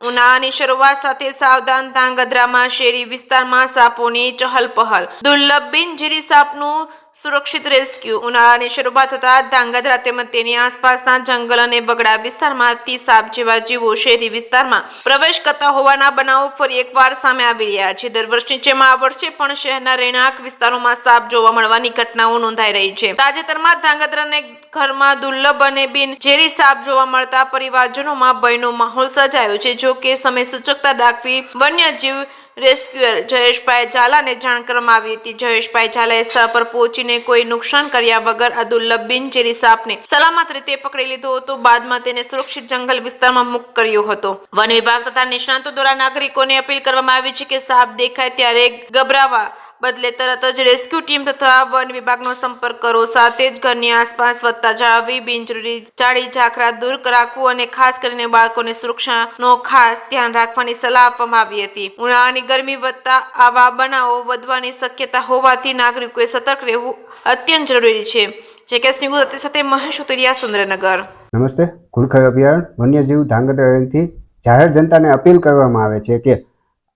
ઉનાળાની શરૂઆત સાથે સાવધાન ધાંગધ્રામાં શેરી વિસ્તારમાં સાપોની ચહલપહલ, દુર્લભ બિનઝેરી સાપનું સુરક્ષિત રેસ્ક્યુ। ઉનાળાની શરૂઆત થતા ધાંગધ્રા તેમજ તેની આસપાસના જંગલ અને બગડા વિસ્તારમાંથી સાપ જેવા જીવો શહેરી વિસ્તારમાં પ્રવેશ કરતા હોવાના બનાવો ફરી એકવાર સામે આવી રહ્યા છે। દર વર્ષની જેમ આ વર્ષે પણ શહેરના રહેણાંક વિસ્તારોમાં સાપ જોવા મળવાની ઘટનાઓ નોંધાઈ રહી છે। તાજેતરમાં ધાંગધ્રાને ઘરમાં દુર્લભ અને બિનઝેરી સાપ જોવા મળતા પરિવારજનોમાં ભયનો માહોલ સર્જાયો છે। જો કે સમય સૂચકતા દાખવી વન્યજીવ રેસ્ક્યુઅર જયેશભાઈ ઝાલાને જાણ કરવામાં આવી હતી। જયેશભાઈ ઝાલાએ સ્થળ પર પહોંચીને કોઈ નુકસાન કર્યા વગર આ દુર્લભ બિનઝેરી સાપને સલામત રીતે પકડી લીધો હતો। બાદમાં તેને સુરક્ષિત જંગલ વિસ્તારમાં મુક્ત કર્યો હતો। વન વિભાગ તથા નિષ્ણાતો દ્વારા નાગરિકોને અપીલ કરવામાં આવી છે કે સાપ દેખાય ત્યારે ગભરાવા બદલે તરત જ રેસ્ક્યુ ટીમ તથા વન વિભાગનો સંપર્ક કરો। સાથે જ ઘરની આસપાસ સ્વચ્છતા જાળવવી, બિનજરૂરી ઝાડી ઝાકરા દૂર રાખવું અને ખાસ કરીને બાળકોની સુરક્ષાનો ખાસ ધ્યાન રાખવાની સલાહ આપવામાં આવી હતી। ઉનાળાની ગરમી વધતા આવા બનાવો વધવાની શક્યતા હોવાથી નાગરિકોએ સતર્ક રહેવું અત્યંત જરૂરી છે। જે કે સિંગુ સાથે મહેશ ઉતરિયા, સુરેન્દ્રનગર। નમસ્તે। ઘુડખર અભયારણ્ય વન્યજીવ ધાંગધ્રાથી જાહેર જનતાને અપીલ કરવામાં આવે છે કે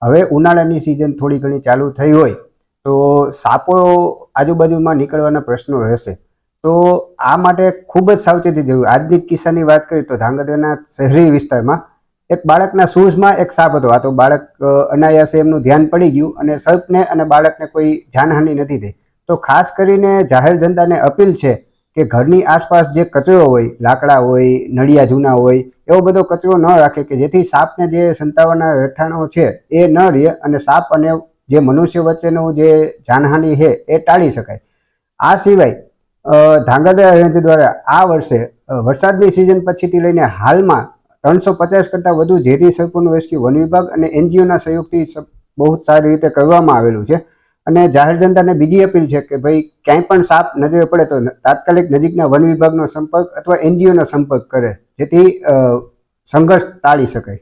હવે ઉનાળાની સિઝન થોડી ઘણી ચાલુ થઈ હોય તો સાપો આજુબાજુમાં નીકળવાના પ્રશ્નો રહેશે, તો આ માટે ખૂબ જ સાવચેતી જરૂર। આજની જ કિસ્સાની વાત કરીએ તો ધાંગધ્રાના શહેરી વિસ્તારમાં એક બાળકના શૂઝમાં એક સાપ હતો। આ તો બાળક અનાયાસે એમનું ધ્યાન પડી ગયું અને સર્પને અને બાળકને કોઈ જાનહાનિ નથી થઈ। તો ખાસ કરીને જાહેર જનતાને અપીલ છે કે ઘરની આસપાસ જે કચરો હોય, લાકડા હોય, નળિયા જૂના હોય, એવો બધો કચરો ન રાખે કે જેથી સાપને જે સંતાવવાના રહેઠાણો છે એ ન રહે અને સાપ અને જે મનુષ્ય વચ્ચેનું જે જાનહાનિ છે એ ટાળી શકાય। આ સિવાય ધાંગધ્રા રેન્જ દ્વારા આ વર્ષે વરસાદની સિઝન પછીથી લઈને હાલમાં 350 કરતાં વધુ ઝેરી સર્પોનું રેસ્ક્યુ વન વિભાગ અને NGOના સહયોગથી બહુ સારી રીતે કરવામાં આવેલું છે। અને જાહેર જનતાને બીજી અપીલ છે કે ભાઈ ક્યાંય પણ સાપ નજરે પડે તો તાત્કાલિક નજીકના વન વિભાગનો સંપર્ક અથવા NGOનો સંપર્ક કરે, જેથી સંઘર્ષ ટાળી શકાય।